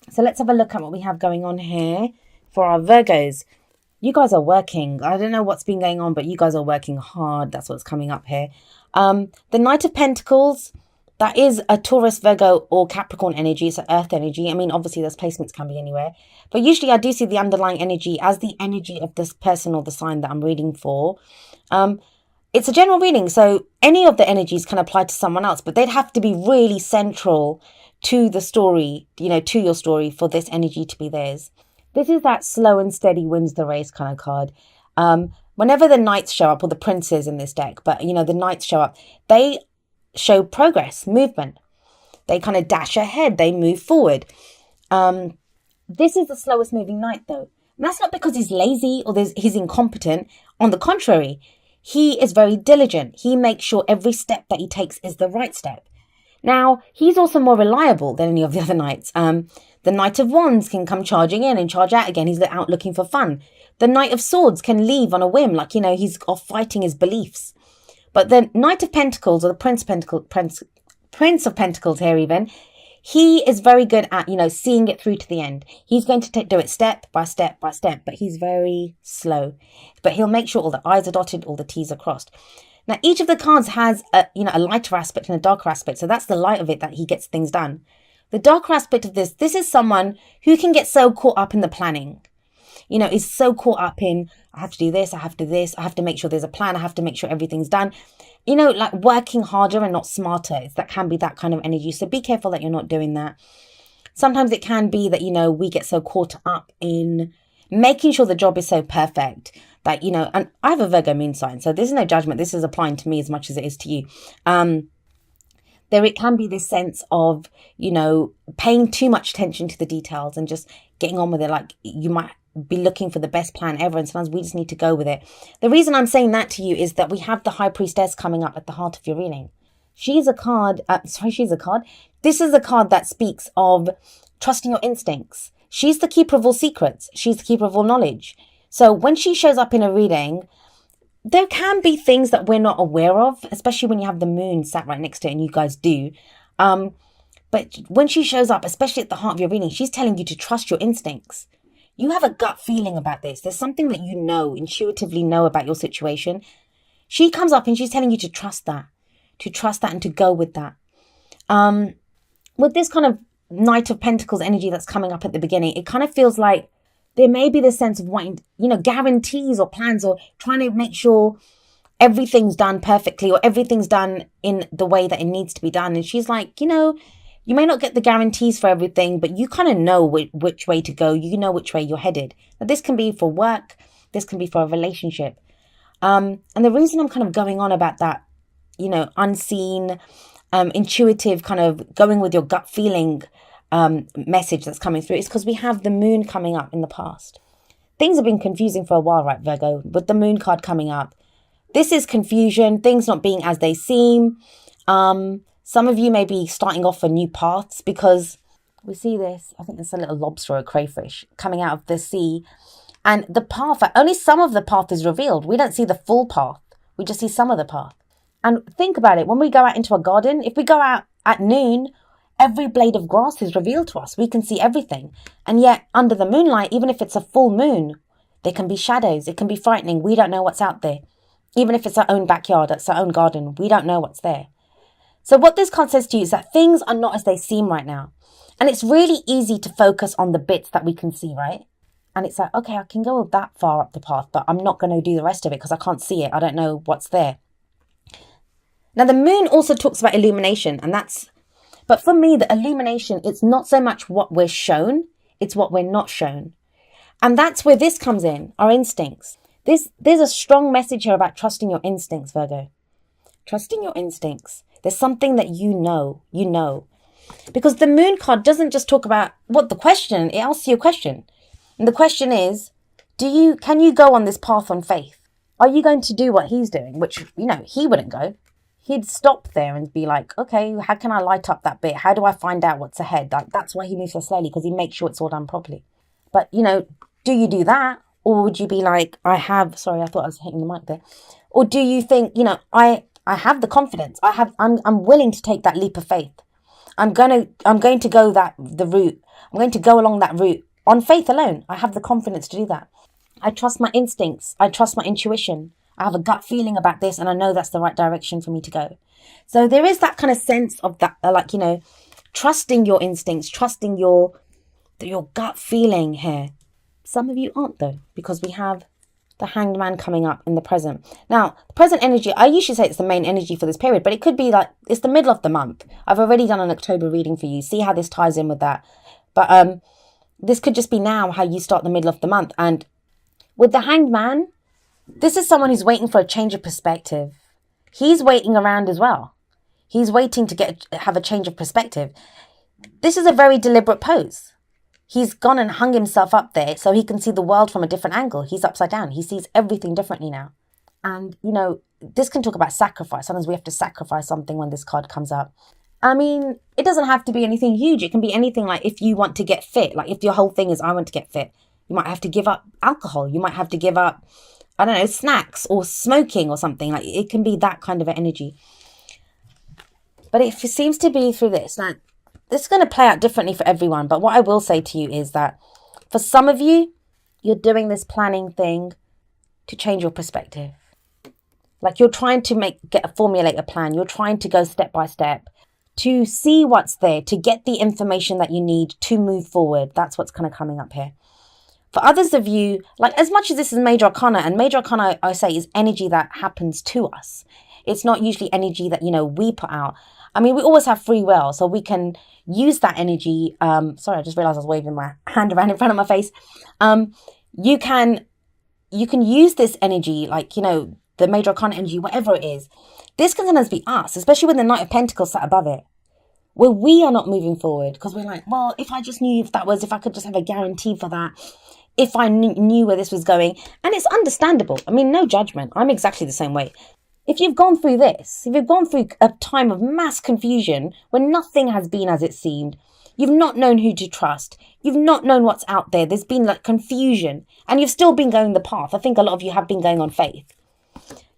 So let's have a look at what we have going on here for our Virgos. You guys are working. I don't know what's been going on, but you guys are working hard. That's what's coming up here. The Knight of Pentacles, that is a Taurus, Virgo, or Capricorn energy. It's an earth energy. I mean, obviously, those placements can be anywhere. But usually, I do see the underlying energy as the energy of this person or the sign that I'm reading for. It's a general reading, so any of the energies can apply to someone else, but they'd have to be really central to the story, to your story for this energy to be theirs. This is that slow and steady wins the race kind of card. Whenever the knights show up, or the princes in this deck, but the knights show up, they show progress, movement. They kind of dash ahead, they move forward. This is the slowest moving knight though. And that's not because he's lazy or he's incompetent. On the contrary, he is very diligent. He makes sure every step that he takes is the right step. Now, he's also more reliable than any of the other knights. The Knight of Wands can come charging in and charge out again. He's out looking for fun. The Knight of Swords can leave on a whim, like, he's off fighting his beliefs. But the Knight of Pentacles, or the Prince of Pentacles here even, he is very good at, seeing it through to the end. He's going to do it step by step by step, but he's very slow. But he'll make sure all the I's are dotted, all the T's are crossed. Now, each of the cards has a lighter aspect and a darker aspect. So that's the light of it, that he gets things done. The darker aspect of this is someone who can get so caught up in the planning. Is so caught up in, I have to do this, I have to do this, I have to make sure there's a plan, I have to make sure everything's done. Like working harder and not smarter. That can be that kind of energy. So be careful that you're not doing that. Sometimes it can be that, we get so caught up in making sure the job is so perfect that, and I have a Virgo moon sign, so there's no judgment. This is applying to me as much as it is to you. It can be this sense of, paying too much attention to the details and just getting on with it. Like you might be looking for the best plan ever, and sometimes we just need to go with it. The reason I'm saying that to you is that we have the High Priestess coming up at the heart of your reading. This is a card that speaks of trusting your instincts. She's the keeper of all secrets. She's the keeper of all knowledge. So when she shows up in a reading, there can be things that we're not aware of, especially when you have the moon sat right next to it, and you guys do. But when she shows up, especially at the heart of your reading, she's telling you to trust your instincts. You have a gut feeling about this. There's something that intuitively know about your situation. She comes up and she's telling you to trust that and to go with that. With this kind of Knight of Pentacles energy that's coming up at the beginning, it kind of feels like there may be this sense of wanting, guarantees or plans, or trying to make sure everything's done perfectly or everything's done in the way that it needs to be done. And she's like, you may not get the guarantees for everything, but you kind of know which way to go. You know which way you're headed. Now, this can be for work. This can be for a relationship. And the reason I'm kind of going on about that, unseen, intuitive, kind of going with your gut feeling message that's coming through is because we have the moon coming up in the past. Things have been confusing for a while, right, Virgo? With the moon card coming up, this is confusion, things not being as they seem. Some of you may be starting off on new paths because we see this, I think it's a little lobster or a crayfish coming out of the sea. And the path, only some of the path is revealed. We don't see the full path. We just see some of the path. And think about it. When we go out into a garden, if we go out at noon, every blade of grass is revealed to us. We can see everything. And yet under the moonlight, even if it's a full moon, there can be shadows. It can be frightening. We don't know what's out there. Even if it's our own backyard, it's our own garden, we don't know what's there. So what this card says to you is that things are not as they seem right now. And it's really easy to focus on the bits that we can see, right? And it's like, okay, I can go that far up the path, but I'm not going to do the rest of it because I can't see it. I don't know what's there. Now, the moon also talks about illumination, but for me, the illumination, it's not so much what we're shown, it's what we're not shown. And that's where this comes in, our instincts. There's a strong message here about trusting your instincts, Virgo. Trusting your instincts. There's something that you know. Because the moon card doesn't just talk about it asks you a question. And the question is, can you go on this path on faith? Are you going to do what he's doing? Which, he wouldn't go. He'd stop there and be like, okay, how can I light up that bit? How do I find out what's ahead? That's why he moves so slowly, because he makes sure it's all done properly. But, do you do that? Or would you be like, sorry, I thought I was hitting the mic there. Or do you think, I have the confidence. I'm willing to take that leap of faith. I'm going to go the route. I'm going to go along that route on faith alone. I have the confidence to do that. I trust my instincts. I trust my intuition. I have a gut feeling about this, and I know that's the right direction for me to go. So there is that kind of sense of that, like, you know, trusting your instincts, trusting your gut feeling here. Some of you aren't, though, because we have the Hanged Man coming up in the present. Now, the present energy, I usually say it's the main energy for this period, but it could be like it's the middle of the month. I've already done an October reading for you. See how this ties in with that. But this could just be now how you start the middle of the month. And with the Hanged Man, this is someone who's waiting for a change of perspective. He's waiting around as well. He's waiting to have a change of perspective. This is a very deliberate pose. He's gone and hung himself up there so he can see the world from a different angle. He's upside down. He sees everything differently now. And, you know, this can talk about sacrifice. Sometimes we have to sacrifice something when this card comes up. I mean, it doesn't have to be anything huge. It can be anything like if you want to get fit. Like if your whole thing is, I want to get fit. You might have to give up alcohol. You might have to give up, I don't know, snacks or smoking or something. Like it can be that kind of an energy. But it seems to be through this. Now, this is going to play out differently for everyone. But what I will say to you is that for some of you, you're doing this planning thing to change your perspective. Like you're trying to formulate a plan. You're trying to go step by step to see what's there, to get the information that you need to move forward. That's what's kind of coming up here. For others of you, like as much as this is Major Arcana, and Major Arcana, I say, is energy that happens to us. It's not usually energy that, you know, we put out. I mean, we always have free will, so we can use that energy. Sorry, I just realized I was waving my hand around in front of my face. You can use this energy, like, you know, the Major Arcana energy, whatever it is. This can sometimes be us, especially when the Knight of Pentacles sat above it, where we are not moving forward because we're like, well, if I just knew if I could just have a guarantee for that, if I knew where this was going. And it's understandable. I mean, no judgment. I'm exactly the same way. If you've gone through this, if you've gone through a time of mass confusion when nothing has been as it seemed, you've not known who to trust, you've not known what's out there, there's been like confusion, and you've still been going the path. I think a lot of you have been going on faith.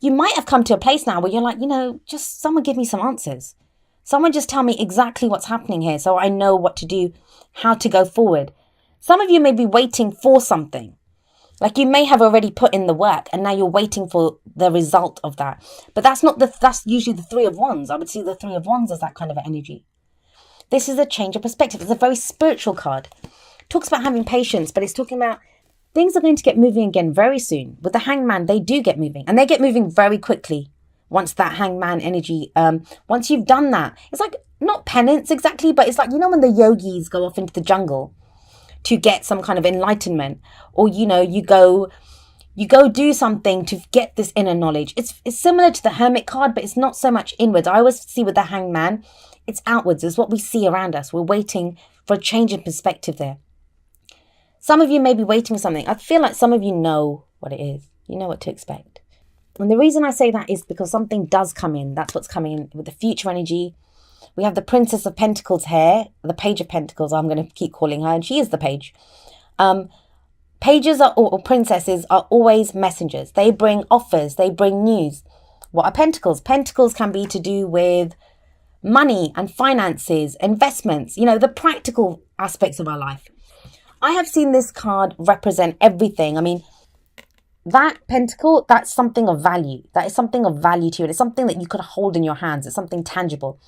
You might have come to a place now where you're like, you know, just someone give me some answers. Someone just tell me exactly what's happening here so I know what to do, how to go forward. Some of you may be waiting for something. Like you may have already put in the work and now you're waiting for the result of that. But that's usually the Three of Wands. I would see the Three of Wands as that kind of energy. This is a change of perspective. It's a very spiritual card. It talks about having patience, but it's talking about things are going to get moving again very soon. With the Hanged Man, they do get moving, and they get moving very quickly. Once that Hanged Man energy, once you've done that, it's like not penance exactly, but it's like, you know, when the yogis go off into the jungle to get some kind of enlightenment, or, you know, you go do something to get this inner knowledge. It's similar to the Hermit card, but it's not so much inwards. I always see with the Hanged Man, it's outwards. It's what we see around us. We're waiting for a change in perspective there. Some of you may be waiting for something. I feel like some of you know what it is. You know what to expect. And the reason I say that is because something does come in. That's what's coming in with the future energy. We have the Princess of Pentacles here, the Page of Pentacles, I'm going to keep calling her, and she is the Page. Pages or princesses are always messengers. They bring offers, they bring news. What are Pentacles? Pentacles can be to do with money and finances, investments, you know, the practical aspects of our life. I have seen this card represent everything. I mean, that pentacle, that's something of value. That is something of value to you. It's something that you could hold in your hands. It's something tangible.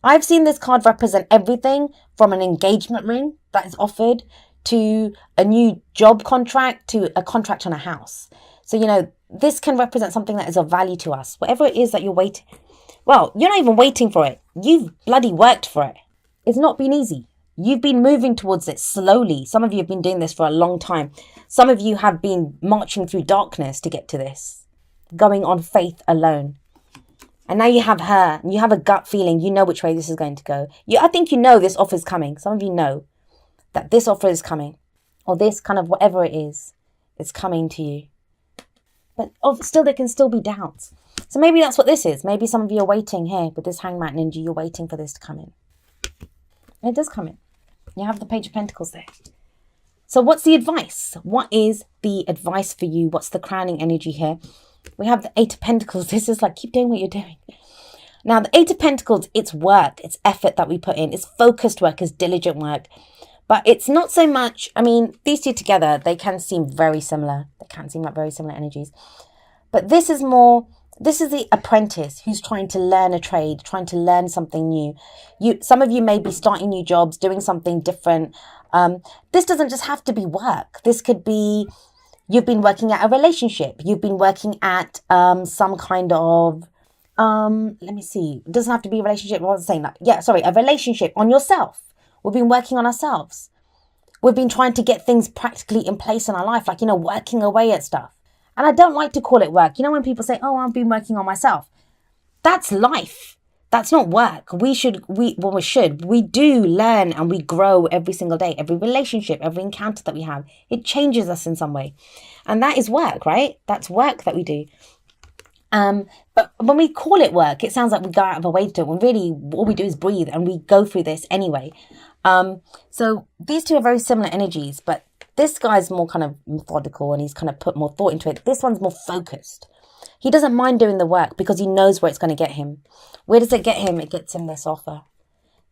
I've seen this card represent everything from an engagement ring that is offered to a new job contract to a contract on a house. So, you know, this can represent something that is of value to us. Whatever it is that you're waiting. Well, you're not even waiting for it. You've bloody worked for it. It's not been easy. You've been moving towards it slowly. Some of you have been doing this for a long time. Some of you have been marching through darkness to get to this, going on faith alone. And now you have her, and you have a gut feeling. You know which way this is going to go. I think you know this offer is coming. Some of you know that this offer is coming, or this kind of whatever it is coming to you. But still, there can still be doubts. So maybe that's what this is. Maybe some of you are waiting here with this Hanged Man energy. You're waiting for this to come in. And it does come in. You have the Page of Pentacles there. So what's the advice? What is the advice for you? What's the crowning energy here? We have the Eight of Pentacles. This is like, keep doing what you're doing. Now, the Eight of Pentacles, it's work, it's effort that we put in, it's focused work, it's diligent work. But it's not so much, I mean, these two together, they can seem very similar. They can seem like very similar energies. But this is more, this is the apprentice who's trying to learn a trade, trying to learn something new. Some of you may be starting new jobs, doing something different. This doesn't just have to be work. This could be, you've been working at a relationship. You've been working at some kind of, let me see. It doesn't have to be a relationship. What was I saying? Like, yeah, sorry, a relationship on yourself. We've been working on ourselves. We've been trying to get things practically in place in our life, like, working away at stuff. And I don't like to call it work. When people say, oh, I've been working on myself. That's life. That's not work. We do learn and we grow every single day. Every relationship, every encounter that we have, it changes us in some way. And that is work, right? That's work that we do. But when we call it work, it sounds like we go out of our way to do it. When really all we do is breathe and we go through this anyway. So these two are very similar energies, but this guy's more kind of methodical and he's kind of put more thought into it. This one's more focused. He doesn't mind doing the work because he knows where it's going to get him. Where does it get him? It gets him this offer.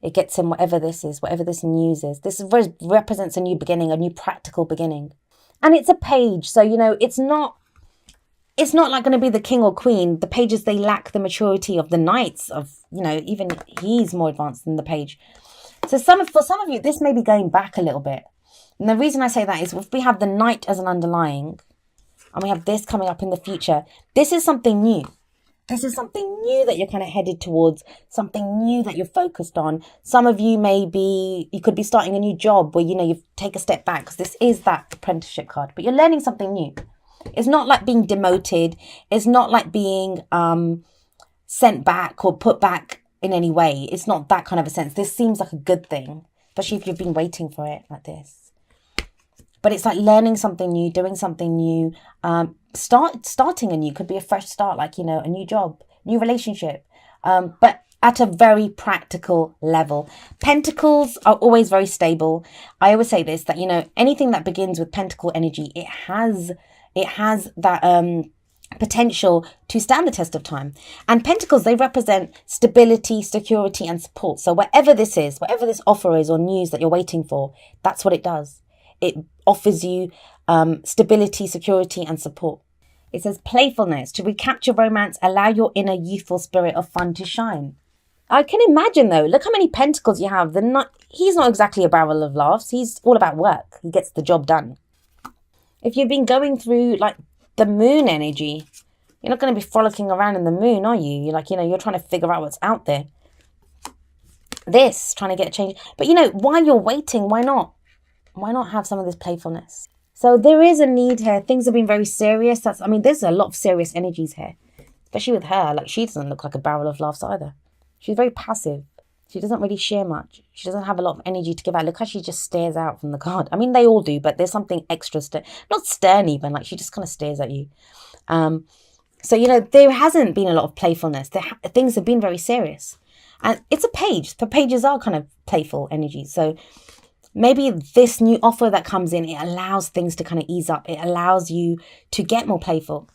It gets him whatever this is, whatever this news is. This represents a new beginning, a new practical beginning. And it's a page. So, it's not like going to be the king or queen. The pages, they lack the maturity of the knights of, even he's more advanced than the page. So for some of you, this may be going back a little bit. And the reason I say that is if we have the knight as an underlying and we have this coming up in the future, this is something new. This is something new that you're kind of headed towards, something new that you're focused on. Some of you you could be starting a new job where, you take a step back because this is that apprenticeship card, but you're learning something new. It's not like being demoted. It's not like being sent back or put back in any way. It's not that kind of a sense. This seems like a good thing, especially if you've been waiting for it like this. But it's like learning something new, doing something new, starting anew. Could be a fresh start, like, a new job, new relationship, but at a very practical level. Pentacles are always very stable. I always say this, that, anything that begins with pentacle energy, it has that potential to stand the test of time. And pentacles, they represent stability, security, and support. So whatever this is, whatever this offer is or news that you're waiting for, that's what it does. It offers you stability, security, and support. It says playfulness. To recapture romance, allow your inner youthful spirit of fun to shine. I can imagine, though, look how many pentacles you have. He's not exactly a barrel of laughs. He's all about work. He gets the job done. If you've been going through, like, the moon energy, you're not going to be frolicking around in the moon, are you? You're like, you're trying to figure out what's out there. Trying to get a change. But, while you're waiting, why not? Why not have some of this playfulness? So there is a need here. Things have been very serious. There's a lot of serious energies here. Especially with her. Like, she doesn't look like a barrel of laughs either. She's very passive. She doesn't really share much. She doesn't have a lot of energy to give out. Look how she just stares out from the card. They all do, but there's something extra not stern even. Like, she just kind of stares at you. So, there hasn't been a lot of playfulness. Things have been very serious. And it's a page. The pages are kind of playful energy. So maybe this new offer that comes in, it allows things to kind of ease up. It allows you to get more playful.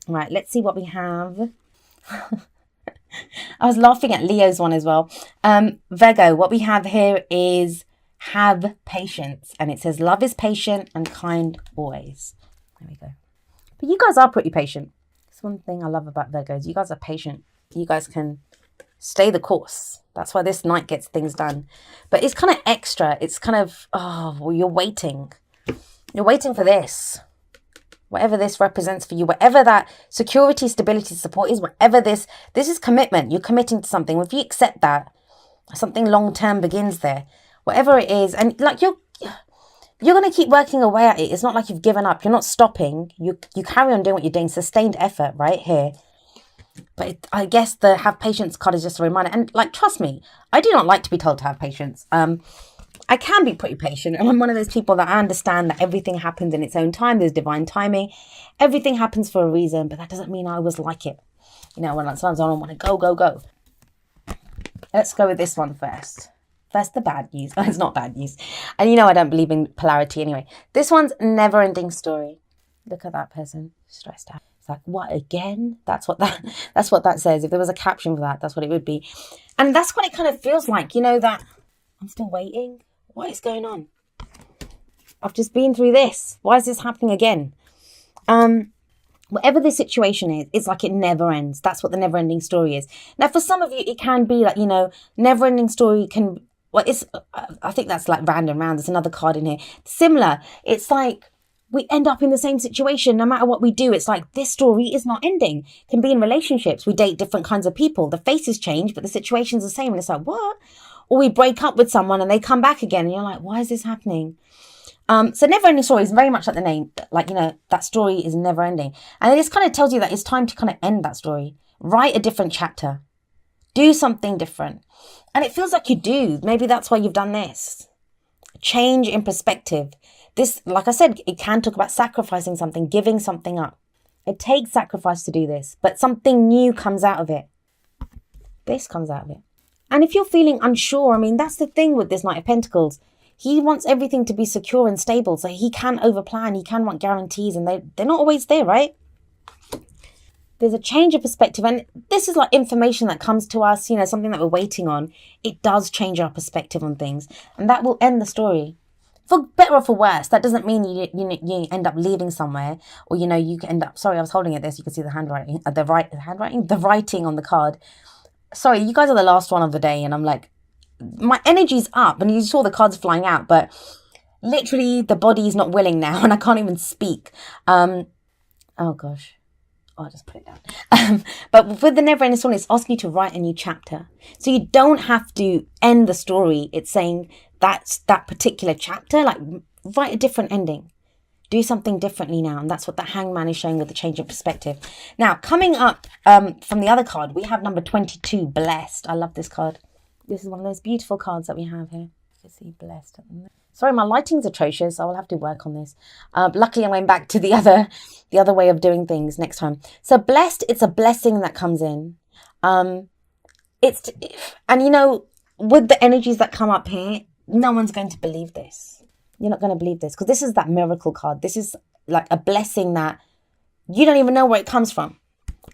All right, let's see what we have. I was laughing at Leo's one as well. Virgo, what we have here is have patience. And it says love is patient and kind always. There we go. But you guys are pretty patient. That's one thing I love about Virgos. You guys are patient. You guys can stay the course. That's why this night gets things done. But it's kind of extra. It's kind of, you're waiting. You're waiting for this. Whatever this represents for you, whatever that security, stability, support is, whatever this is commitment. You're committing to something. If you accept that, something long-term begins there. Whatever it is, and like you're going to keep working away at it. It's not like you've given up. You're not stopping. You carry on doing what you're doing. Sustained effort right here. But I guess the have patience card is just a reminder. And like, trust me, I do not like to be told to have patience. I can be pretty patient. And I'm one of those people that I understand that everything happens in its own time. There's divine timing. Everything happens for a reason, but that doesn't mean I always like it. When sometimes I don't want to go. Let's go with this one first. First, the bad news. It's not bad news. And I don't believe in polarity anyway. This one's never-ending story. Look at that person. Stressed out. It's like, what, again? That's what that says. If there was a caption for that, that's what it would be. And that's what it kind of feels like, you know, that I'm still waiting. What is going on? I've just been through this. Why is this happening again? Whatever the situation is, it's like it never ends. That's what the never ending story is. Now, for some of you, it can be like, you know, never ending story can, well, it's, I think that's like random round. There's another card in here. Similar. It's like we end up in the same situation no matter what we do. It's like this story is not ending. It can be in relationships. We date different kinds of people. The faces change, but the situation's the same. And it's like, what? Or we break up with someone and they come back again. And you're like, why is this happening? So never ending story is very much like the name, like, you know, that story is never ending. And it just kind of tells you that it's time to kind of end that story. Write a different chapter. Do something different. And it feels like you do. Maybe that's why you've done this. Change in perspective. This, like I said, it can talk about sacrificing something, giving something up. It takes sacrifice to do this, but something new comes out of it. This comes out of it. And if you're feeling unsure, I mean, that's the thing with this Knight of Pentacles. He wants everything to be secure and stable, so he can overplan, he can want guarantees, and they're not always there, right? There's a change of perspective, and this is like information that comes to us, you know, something that we're waiting on. It does change our perspective on things, and that will end the story. For better or for worse, that doesn't mean you end up leaving somewhere, or, you know, you end up, sorry, I was holding it there so you can see the handwriting, the writing on the card. Sorry, you guys are the last one of the day, and I'm like, my energy's up, and you saw the cards flying out, but literally the body is not willing now, and I can't even speak. Oh gosh. I'll just put it down. But with the never ending story, it's asking you to write a new chapter. So you don't have to end the story. It's saying that's that particular chapter, like write a different ending. Do something differently now. And that's what the Hangman is showing with the change of perspective. Now, coming up from the other card, we have number 22, Blessed. I love this card. This is one of those beautiful cards that we have here. You can see Blessed. Sorry, my lighting's atrocious. I will have to work on this. Luckily, I'm going back to the other way of doing things next time. So Blessed, it's a blessing that comes in. And you know, with the energies that come up here, no one's going to believe this. You're not going to believe this because this is that miracle card. This is like a blessing that you don't even know where it comes from.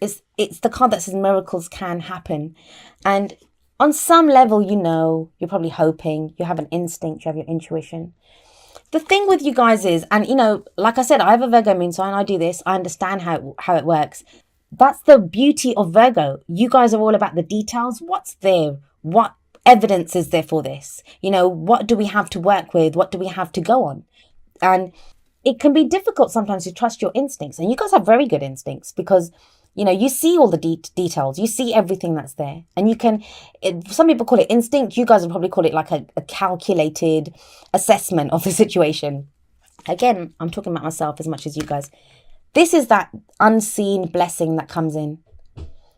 It's the card that says miracles can happen. And on some level, you know, you're probably hoping, you have an instinct, you have your intuition. The thing with you guys is, and you know, like I said, I have a Virgo moon sign, I do this, I understand how it works. That's the beauty of Virgo. You guys are all about the details. What's there? What evidence is there for this? You know, what do we have to work with? What do we have to go on? And it can be difficult sometimes to trust your instincts. And you guys have very good instincts because, you know, you see all the details. You see everything that's there. And you can, some people call it instinct. You guys would probably call it like a calculated assessment of the situation. Again, I'm talking about myself as much as you guys. This is that unseen blessing that comes in.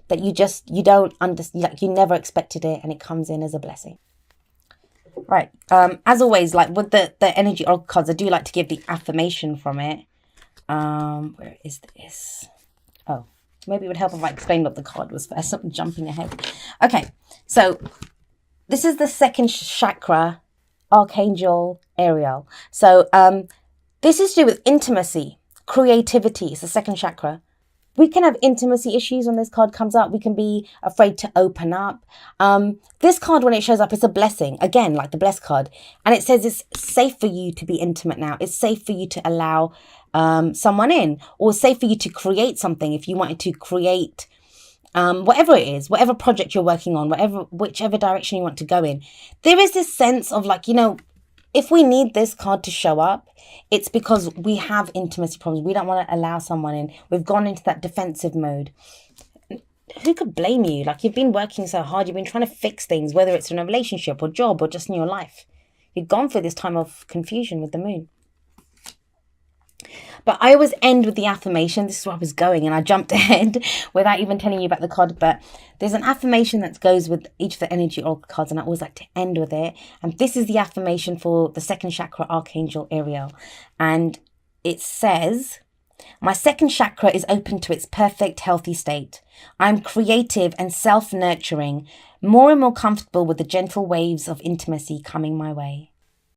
That you don't understand, like you never expected it, and it comes in as a blessing. Right. As always, like with the energy oracle cards, I do like to give the affirmation from it. Where is this? Oh, maybe it would help if I explained what the card was first. I'm jumping ahead. Okay, so this is the second chakra, Archangel Ariel. So this is to do with intimacy, creativity. It's the second chakra. We can have intimacy issues when this card comes up. We can be afraid to open up. This card, when it shows up, it's a blessing. Again, like the blessed card. And it says it's safe for you to be intimate now. It's safe for you to allow someone in. Or safe for you to create something if you wanted to create whatever it is, whatever project you're working on, whichever direction you want to go in. There is this sense of like, you know, if we need this card to show up, it's because we have intimacy problems. We don't want to allow someone in. We've gone into that defensive mode. Who could blame you? Like, you've been working so hard. You've been trying to fix things, whether it's in a relationship or job or just in your life. You've gone through this time of confusion with the moon. But I always end with the affirmation. This is where I was going, and I jumped ahead without even telling you about the card. But there's an affirmation that goes with each of the energy oracle cards, and I always like to end with it. And this is the affirmation for the second chakra, Archangel Ariel. And it says, my second chakra is open to its perfect, healthy state. I'm creative and self-nurturing, more and more comfortable with the gentle waves of intimacy coming my way.